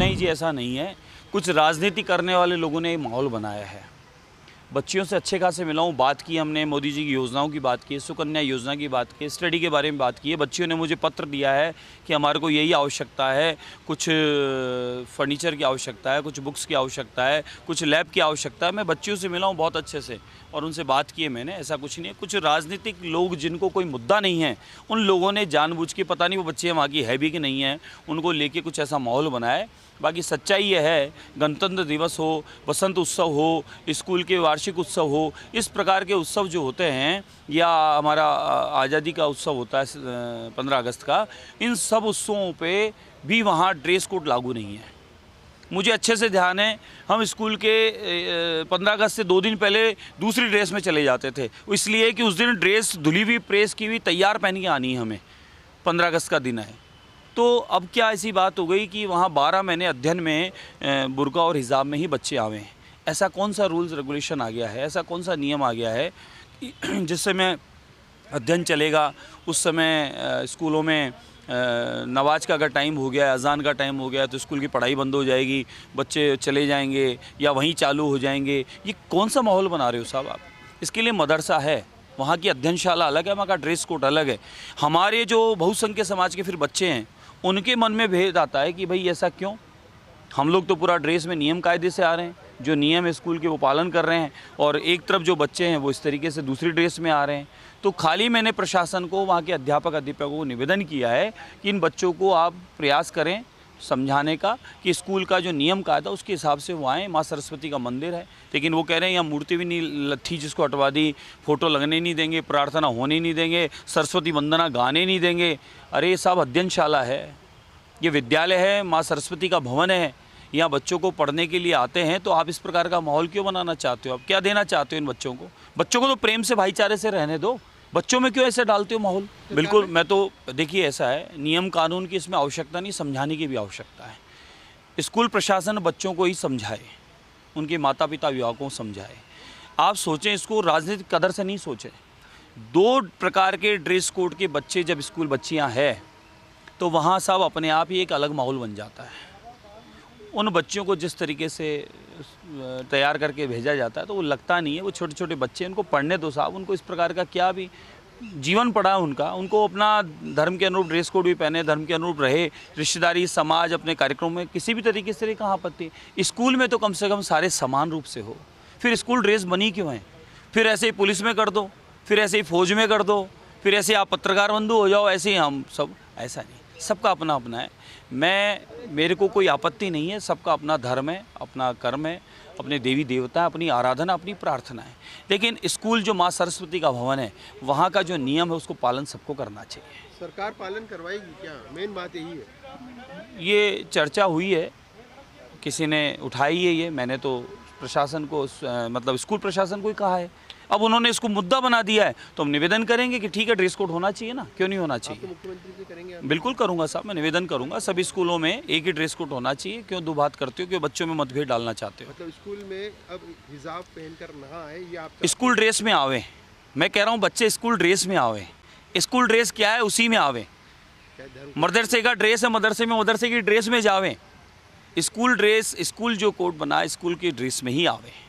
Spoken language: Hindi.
नहीं जी, ऐसा नहीं है। कुछ राजनीति करने वाले लोगों ने माहौल बनाया है। बच्चियों से अच्छे खासे मिला हूँ, बात की हमने, मोदी जी की योजनाओं की बात की, सुकन्या योजना की बात की, स्टडी के बारे में बात की है। बच्चियों ने मुझे पत्र दिया है कि हमारे को यही आवश्यकता है, कुछ फर्नीचर की आवश्यकता है, कुछ बुक्स की आवश्यकता है, कुछ लैब की आवश्यकता है। मैं बच्चियों से मिला हूँ बहुत अच्छे से और उनसे बात की है मैंने, ऐसा कुछ नहीं है। कुछ राजनीतिक लोग जिनको कोई मुद्दा नहीं है, उन लोगों ने जानबूझ के, पता नहीं वो बच्चे वहाँ की है भी कि नहीं है, उनको लेके कुछ ऐसा माहौल बनाया है। बाकी सच्चाई ये है, गणतंत्र दिवस हो, वसंत उत्सव हो, स्कूल के वार्षिक उत्सव हो, इस प्रकार के उत्सव जो होते हैं, या हमारा आज़ादी का उत्सव होता है 15 अगस्त का, इन सब उत्सवों पे भी वहाँ ड्रेस कोड लागू नहीं है। मुझे अच्छे से ध्यान है, हम स्कूल के 15 अगस्त से 2 दिन पहले दूसरी ड्रेस में चले जाते थे, इसलिए कि उस दिन ड्रेस धुली हुई, प्रेस की हुई, तैयार पहन के आनी है हमें, 15 अगस्त का दिन है। तो अब क्या ऐसी बात हो गई कि वहाँ 12 महीने अध्ययन में बुर्का और हिजाब में ही बच्चे आवे हैं। ऐसा कौन सा रूल्स रेगुलेशन आ गया है, ऐसा कौन सा नियम आ गया है कि जिस समय अध्ययन चलेगा उस समय स्कूलों में नमाज का अगर टाइम हो गया, अजान का टाइम हो गया, तो स्कूल की पढ़ाई बंद हो जाएगी, बच्चे चले जाएंगे या वहीं चालू हो जाएंगे। ये कौन सा माहौल बना रहे हो साहब आप? इसके लिए मदरसा है, वहाँ की अध्ययनशाला अलग है, वहाँ का ड्रेस कोड अलग है। हमारे जो बहुसंख्यक समाज के फिर बच्चे हैं, उनके मन में भेद आता है कि भाई ऐसा क्यों? हम लोग तो पूरा ड्रेस में नियम कायदे से आ रहे हैं, जो नियम है स्कूल के वो पालन कर रहे हैं, और एक तरफ जो बच्चे हैं वो इस तरीके से दूसरी ड्रेस में आ रहे हैं। तो खाली मैंने प्रशासन को, वहाँ के अध्यापकों को निवेदन किया है कि इन बच्चों को आप प्रयास करें समझाने का कि स्कूल का जो नियम कायदा उसके हिसाब से वो आएँ। माँ सरस्वती का मंदिर है, लेकिन वो कह रहे हैं यहाँ मूर्ति भी नहीं थी जिसको हटवा दी, फ़ोटो लगने नहीं देंगे, प्रार्थना होने नहीं देंगे, सरस्वती वंदना गाने नहीं देंगे। अरे ये सब अध्ययनशाला है, ये विद्यालय है, माँ सरस्वती का भवन है, यहाँ बच्चों को पढ़ने के लिए आते हैं। तो आप इस प्रकार का माहौल क्यों बनाना चाहते हो? आप क्या देना चाहते हो इन बच्चों को? बच्चों को तो प्रेम से, भाईचारे से रहने दो, बच्चों में क्यों ऐसे डालते हो माहौल? बिल्कुल, मैं तो देखिए ऐसा है, नियम कानून की इसमें आवश्यकता नहीं, समझाने की भी आवश्यकता है। स्कूल प्रशासन बच्चों को ही समझाए, उनके माता पिता अभिभावकों को समझाए। आप सोचें, इसको राजनीतिक कदर से नहीं सोचें। 2 प्रकार के ड्रेस कोड के बच्चे जब स्कूल बच्चियाँ हैं तो वहाँ सब अपने आप ही एक अलग माहौल बन जाता है। उन बच्चों को जिस तरीके से तैयार करके भेजा जाता है तो वो लगता नहीं है, वो छोटे छोटे बच्चे, उनको पढ़ने दो साहब, उनको इस प्रकार का क्या भी जीवन पड़ा है उनका, उनको अपना धर्म के अनुरूप ड्रेस कोड भी पहने, धर्म के अनुरूप रहे, रिश्तेदारी, समाज, अपने कार्यक्रम में किसी भी तरीके से कहाँ आपत्ति। स्कूल में तो कम से कम सारे समान रूप से हो। फिर स्कूल ड्रेस बनी क्यों है? फिर ऐसे ही पुलिस में कर दो, फिर ऐसे ही फौज में कर दो, फिर ऐसे आप पत्रकार बंधु हो जाओ, ऐसे ही हम सब। ऐसा नहीं, सबका अपना अपना है। मेरे को कोई आपत्ति नहीं है, सबका अपना धर्म है, अपना कर्म है, अपने देवी देवता है, अपनी आराधना, अपनी प्रार्थना है। लेकिन स्कूल जो माँ सरस्वती का भवन है, वहाँ का जो नियम है उसको पालन सबको करना चाहिए। सरकार पालन करवाएगी क्या? मेन बात यही है। ये चर्चा हुई है, किसी ने उठाई है ये, मैंने तो प्रशासन को मतलब स्कूल प्रशासन को ही कहा है। अब उन्होंने इसको मुद्दा बना दिया है तो हम निवेदन करेंगे कि ठीक है, ड्रेस कोड होना चाहिए ना, क्यों नहीं होना चाहिए? तो मुख्यमंत्री से करेंगे आप? बिल्कुल करूंगा साहब, मैं निवेदन करूंगा, सभी स्कूलों में एक ही ड्रेस कोड होना चाहिए। क्यों दो बात करते हो, क्यों बच्चों में मतभेद डालना चाहते हो? मतलब स्कूल में अब हिजाब पहनकर ना आए, ये आप स्कूल ड्रेस में आवे, मैं कह रहा हूँ बच्चे स्कूल ड्रेस में आवे। स्कूल ड्रेस क्या है, उसी में आवे। मदरसे का ड्रेस है, मदरसे में मदरसे की ड्रेस में जावे। स्कूल ड्रेस, स्कूल जो कोड बना, स्कूल की ड्रेस में ही आवे।